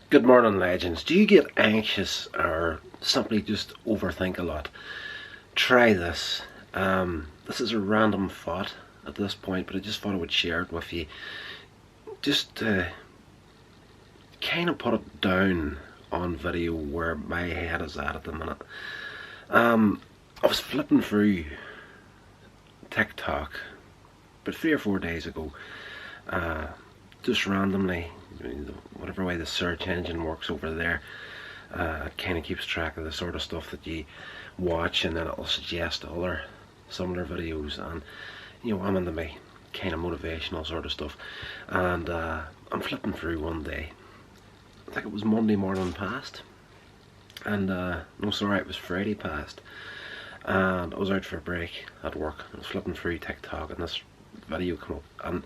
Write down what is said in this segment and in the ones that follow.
Good morning, legends. Do you get anxious or simply just overthink a lot? Try this. This is a random thought at this point, but I just thought I would share it with you. Just kind of put it down on video where my head is at the minute. I was flipping through TikTok about 3 or 4 days ago, just randomly, whatever way the search engine works over there, it kind of keeps track of the sort of stuff that you watch, and then it'll suggest other similar videos. And I'm into my kind of motivational sort of stuff, and I'm flipping through one day. I think it was Monday morning past, and no, sorry, it was Friday past, and I was out for a break at work. I was flipping through TikTok, and this video come up, and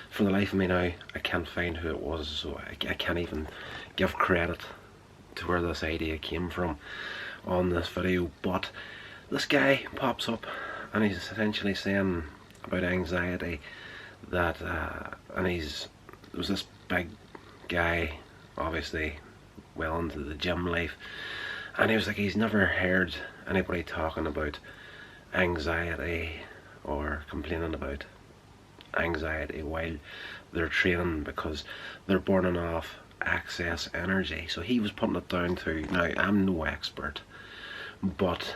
for the life of me now, I can't find who it was, so I can't even give credit to where this idea came from on this video. But this guy pops up, and he's essentially saying about anxiety that, and there was this big guy, obviously well into the gym life, and he was like, he's never heard anybody talking about anxiety or complaining about anxiety while they're training, because they're burning off excess energy. So he was putting it down to, now I'm no expert, but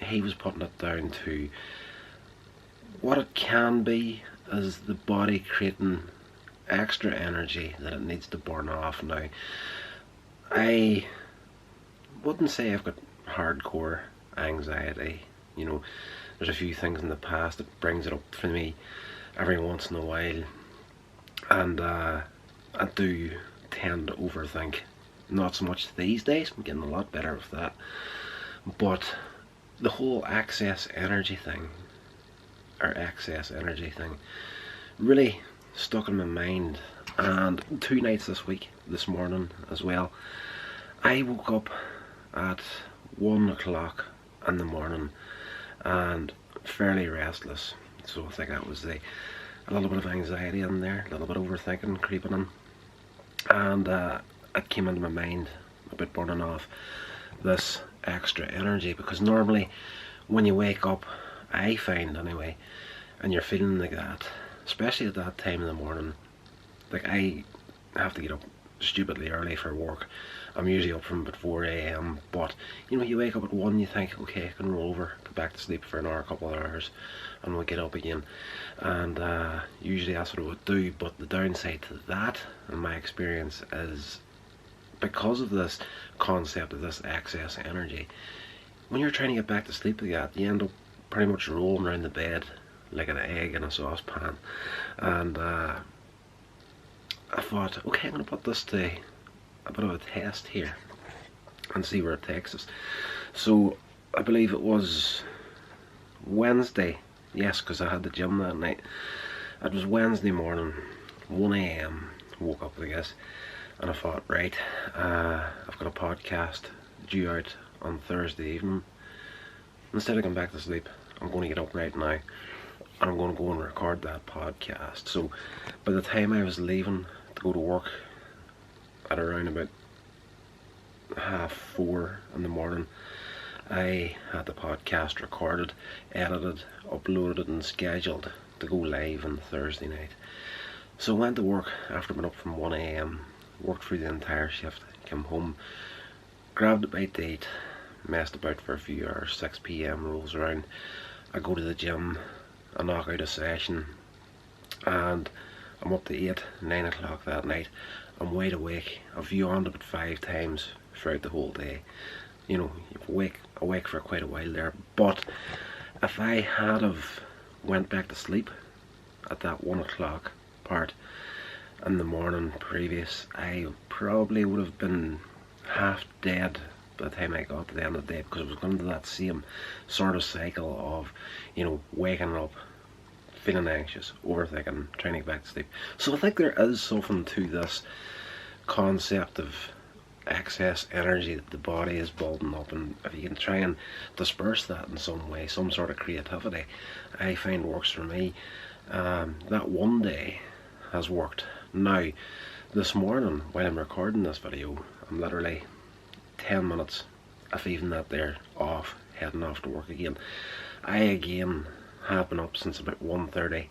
he was putting it down to what it can be as the body creating extra energy that it needs to burn off. Now, I wouldn't say I've got hardcore anxiety. There's a few things in the past that brings it up for me every once in a while, and I do tend to overthink. Not so much these days, I'm getting a lot better with that, but the whole excess energy thing really stuck in my mind. And 2 nights this morning as well, I woke up at 1 o'clock in the morning and fairly restless. So I think that was a little bit of anxiety in there, a little bit of overthinking creeping in. And it came into my mind about burning off this extra energy, because normally when you wake up, I find anyway, and you're feeling like that, especially at that time in the morning, like I have to get up stupidly early for work. I'm usually up from about 4 a.m, but you wake up at 1, you think, okay, I can roll over, go back to sleep for an hour, a couple of hours, and we'll get up again. And usually that's what I would do. But the downside to that, in my experience, is because of this concept of this excess energy, when you're trying to get back to sleep like that, you end up pretty much rolling around the bed like an egg in a saucepan. And I thought, okay, I'm going to put this to a bit of a test here and see where it takes us. So I believe it was Wednesday, yes, because I had the gym that night. It was Wednesday morning, 1 a.m, woke up, I guess, and I thought, right, I've got a podcast due out on Thursday evening. Instead of going back to sleep, I'm going to get up right now, and I'm going to go and record that podcast. So by the time I was leaving to go to work at around about 4:30 in the morning, I had the podcast recorded, edited, uploaded and scheduled to go live on Thursday night. So I went to work after being up from 1 a.m, worked through the entire shift, came home, grabbed a bite to eat, messed about for a few hours. 6 p.m. rolls around, I go to the gym, I knock out a session, and I'm up to 8, 9 o'clock that night. I'm wide awake. I've yawned about 5 times throughout the whole day. You're awake for quite a while there. But if I had have went back to sleep at that 1 o'clock part in the morning previous, I probably would have been half dead by the time I got to the end of the day, because I was going into that same sort of cycle of, waking up, feeling anxious, overthinking, trying to get back to sleep. So I think there is something to this concept of excess energy that the body is building up, and if you can try and disperse that in some way, some sort of creativity, I find works for me. That one day has worked. Now, This morning, while I'm recording this video, I'm literally 10 minutes, if even that there, off, heading off to work again. I again have been up since about 1:30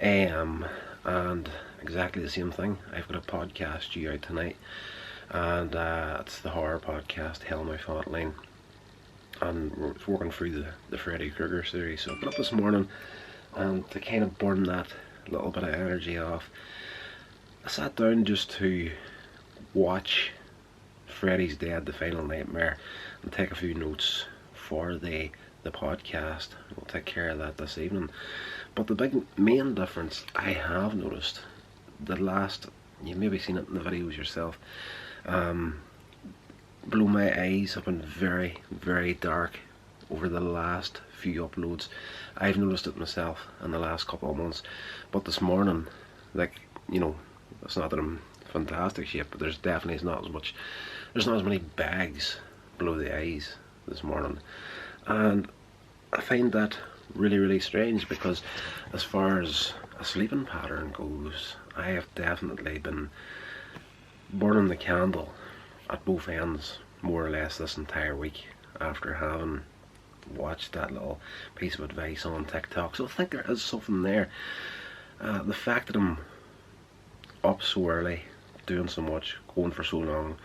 AM and exactly the same thing. I've got a podcast due out tonight, and it's the horror podcast Hell My Fat Line, and we're working through the Freddy Krueger series. So I got up this morning, and to kind of burn that little bit of energy off, I sat down just to watch Freddy's Dead, The Final Nightmare, and take a few notes for the podcast. We'll take care of that this evening. But the big main difference I have noticed, you've maybe seen it in the videos yourself, below my eyes have been very, very dark over the last few uploads. I've noticed it myself in the last couple of months, but this morning, it's not that I'm fantastic shape, but there's not as many bags below the eyes this morning, and I find that really, really strange, because as far as a sleeping pattern goes, I have definitely been burning the candle at both ends more or less this entire week after having watched that little piece of advice on TikTok. So I think there is something there. The fact that I'm up so early, doing so much, going for so long,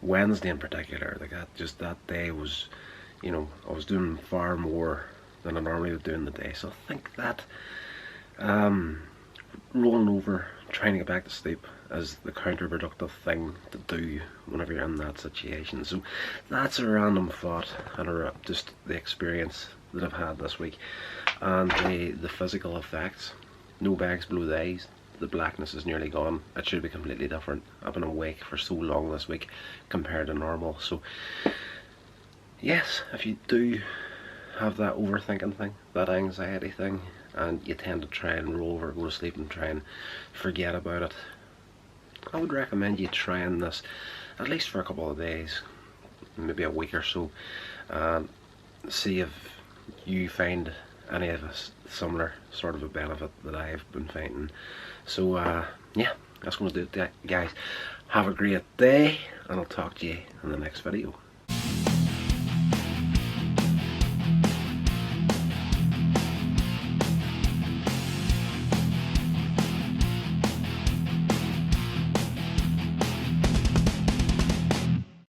Wednesday in particular, that day was, I was doing far more than I normally would do in the day. So I think that rolling over, trying to get back to sleep, is the counterproductive thing to do whenever you're in that situation. So that's a random thought, and just the experience that I've had this week, and the physical effects. No bags below the eyes. The blackness is nearly gone. It should be completely different. I've been awake for so long this week compared to normal. So yes, if you do have that overthinking thing, that anxiety thing, and you tend to try and roll over, go to sleep and try and forget about it, I would recommend you trying this at least for a couple of days, maybe a week or so, and see if you find any of a similar sort of a benefit that I've been finding. So yeah, that's going to do it, guys. Have a great day, and I'll talk to you in the next video.